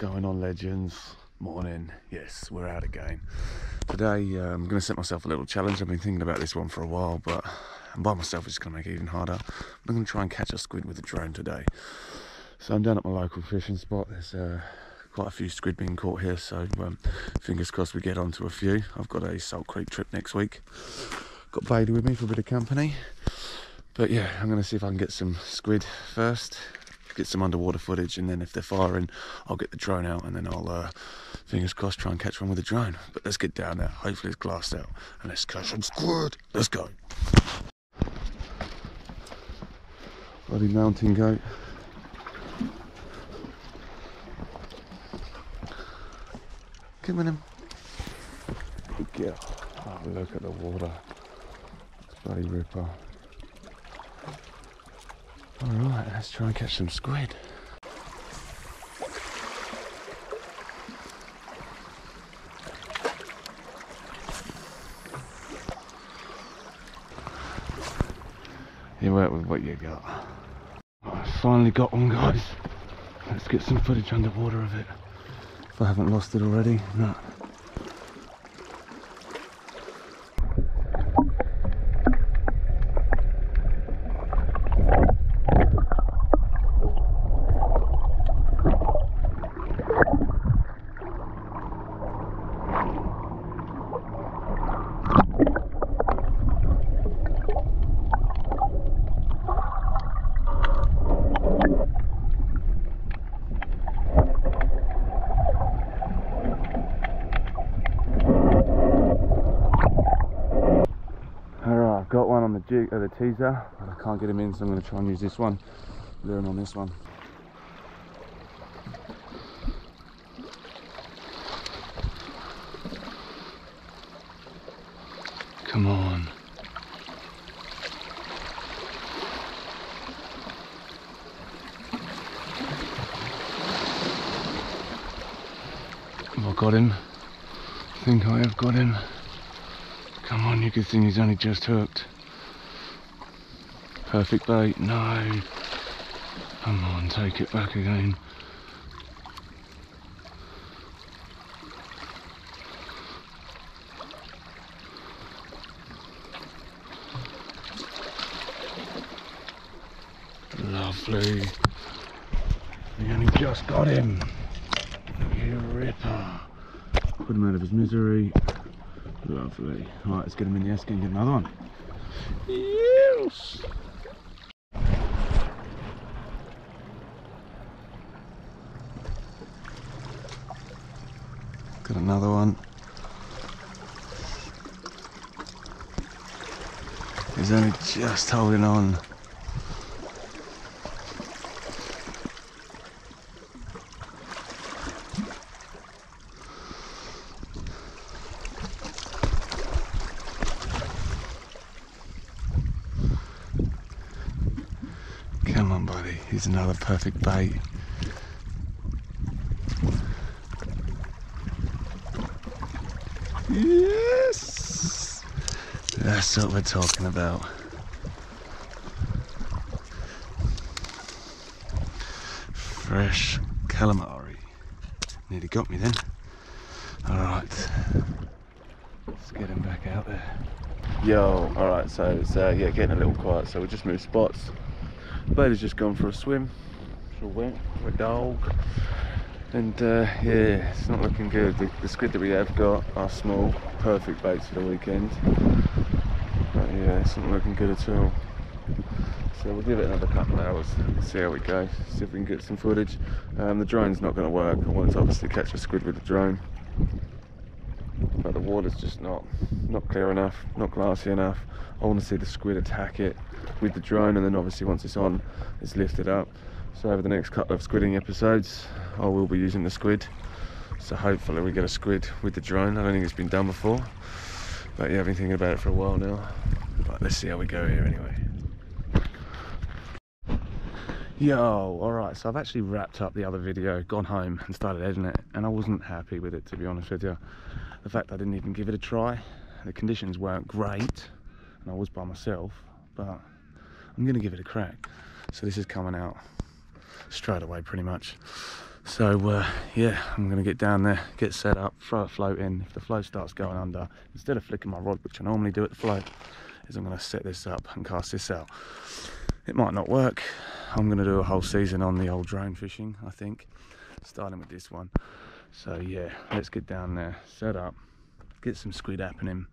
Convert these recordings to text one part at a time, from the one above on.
going on, legends? Morning. Yes, we're out again. Today I'm going to set myself a little challenge. I've been thinking about this one for a while, but by myself it's going to make it even harder. I'm going to try and catch a squid with a drone today. So I'm down at my local fishing spot. There's quite a few squid being caught here, so fingers crossed we get onto a few. I've got a Salt Creek trip next week. Got Bailey with me for a bit of company. But yeah, I'm going to see if I can get some squid first, get some underwater footage, and then if they're firing, I'll get the drone out, and then I'll, fingers crossed, try and catch one with the drone. But let's get down there. Hopefully it's glassed out, and let's catch some squid. Let's go. Bloody mountain goat. Come on him. Good girl. Oh, look at the water. It's bloody ripper. Alright, let's try and catch some squid. You work with what you got. I finally got one, guys. Let's get some footage underwater of it. If I haven't lost it already. No. Got one on the jig, the teaser, but I can't get him in, so I'm going to try and use this one. Lure him on this one. Come on. Have I got him? I think I have got him. Come on, you good thing he's only just hooked. Perfect bait, no. Come on, take it back again. Lovely. We only just got him. You ripper. Put him out of his misery. Lovely. Right, let's get him in the esky and get another one. Yes! Got another one. He's only just holding on. Come on, buddy. Here's another perfect bait. Yes! That's what we're talking about. Fresh calamari. Nearly got me then. Alright. Let's get him back out there. Yo, alright, so it's yeah, getting a little quiet, so we just moved spots. Bailey's just gone for a swim. It's all wet for a dog. And yeah, it's not looking good. The squid that we have got are small, perfect baits for the weekend. But yeah, it's not looking good at all. So we'll give it another couple of hours, see how we go, see if we can get some footage. The drone's not going to work. I wanted to obviously catch a squid with the drone, but the water's just not clear enough, not glassy enough. I want to see the squid attack it with the drone, and then obviously once it's on, it's lifted up. So over the next couple of squidding episodes, I will be using the squid. So hopefully we get a squid with the drone. I don't think it's been done before, but yeah, I've been thinking about it for a while now. But let's see how we go here anyway. Yo, alright, so I've actually wrapped up the other video, gone home and started editing it, and I wasn't happy with it, to be honest with you. The fact I didn't even give it a try, the conditions weren't great, and I was by myself, but I'm going to give it a crack. So this is coming out straight away pretty much. So yeah, I'm gonna get down there, get set up, throw a float in. If the float starts going under, instead of flicking my rod, which I normally do at the float, is I'm gonna set this up and cast this out. It might not work. I'm gonna do a whole season on the old drone fishing, I think, starting with this one. So yeah, let's get down there, set up, get some squid happening,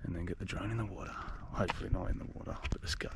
and then get the drone in the water. Hopefully not in the water, but let's go.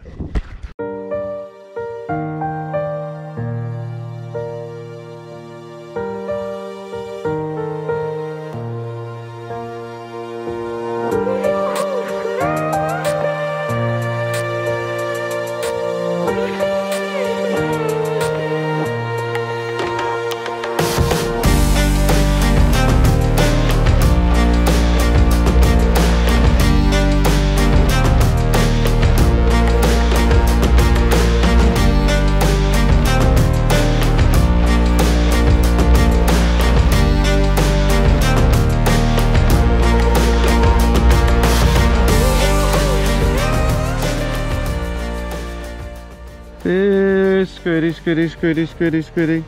Squiddy, squiddy, squiddy, squiddy, squiddy.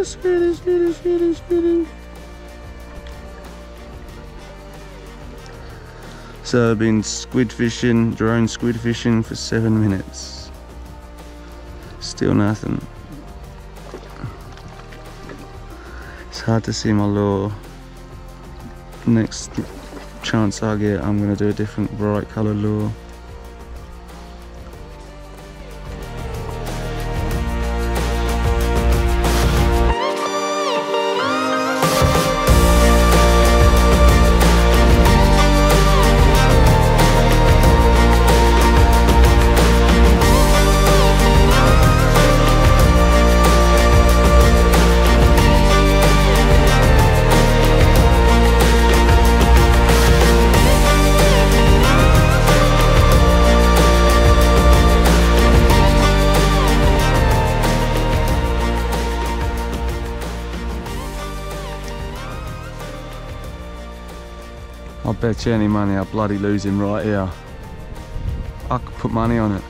Squiddy, squiddy, squiddy, squiddy. So I've been squid fishing, drone squid fishing for 7 minutes. Still nothing. It's hard to see my lure. Next chance I get, I'm going to do a different bright colour lure. I bet you any money I'll bloody lose him right here. I could put money on it.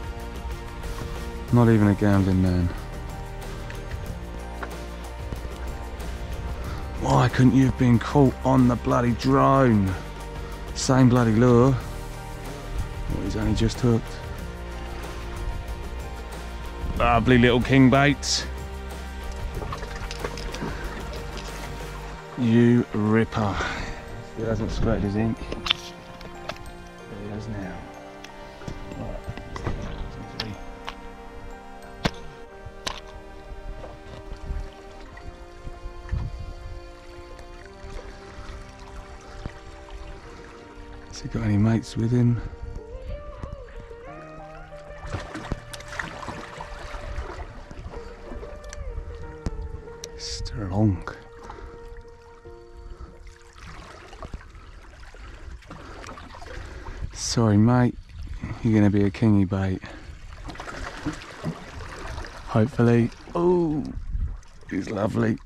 Not even a gambling man. Why couldn't you have been caught on the bloody drone? Same bloody lure. Well, he's only just hooked. Lovely little king baits. You ripper. He hasn't squirted his ink. But he has now. Right. Has he got any mates with him? Strong. Sorry mate, you're gonna be a kingy bait. Hopefully. Oh, he's lovely.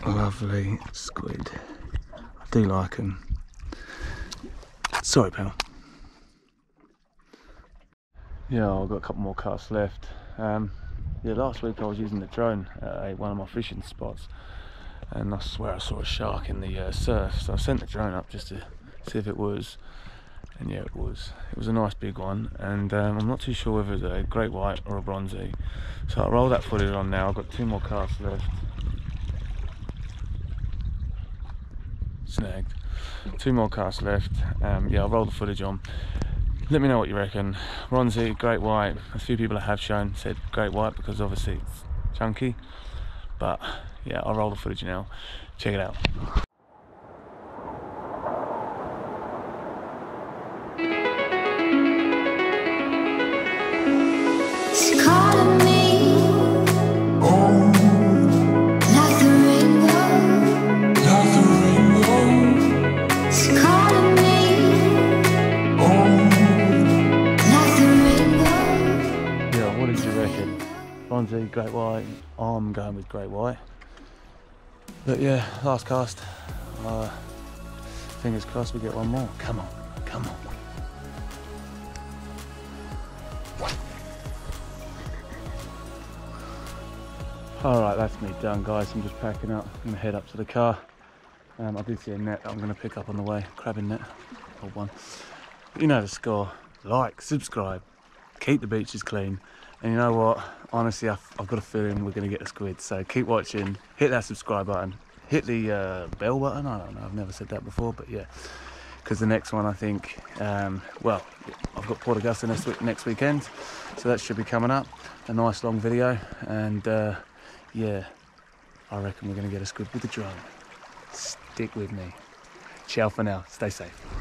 Lovely squid. I do like them. Sorry pal. Yeah, I've got a couple more casts left. Yeah, last week I was using the drone at one of my fishing spots, and I swear I saw a shark in the surf. So I sent the drone up just to see if it was, and yeah, it was. It was a nice big one, and I'm not too sure whether it's a great white or a bronzie. So I'll roll that footage on now. I've got 2 more casts left. Snagged. 2 more casts left. Yeah, I'll roll the footage on. Let me know what you reckon. Bronzie, great white. A few people have shown said great white because obviously it's chunky. But yeah, I'll roll the footage now. Check it out. Bronzie, great white. I'm going with great white. But yeah, last cast. Fingers crossed we get one more. Come on, come on. Alright, that's me done, guys. I'm just packing up. I'm going to head up to the car. I did see a net that I'm going to pick up on the way. Crabbing net. Old one. But you know the score. Like, subscribe, keep the beaches clean. And you know what? Honestly, I've got a feeling we're going to get a squid. So keep watching. Hit that subscribe button. Hit the bell button. I don't know. I've never said that before. But yeah. Because the next one, I think, well, I've got Port Augusta next weekend. So that should be coming up. A nice long video. And... yeah, I reckon we're going to get a squid with the drone. Stick with me. Ciao for now. Stay safe.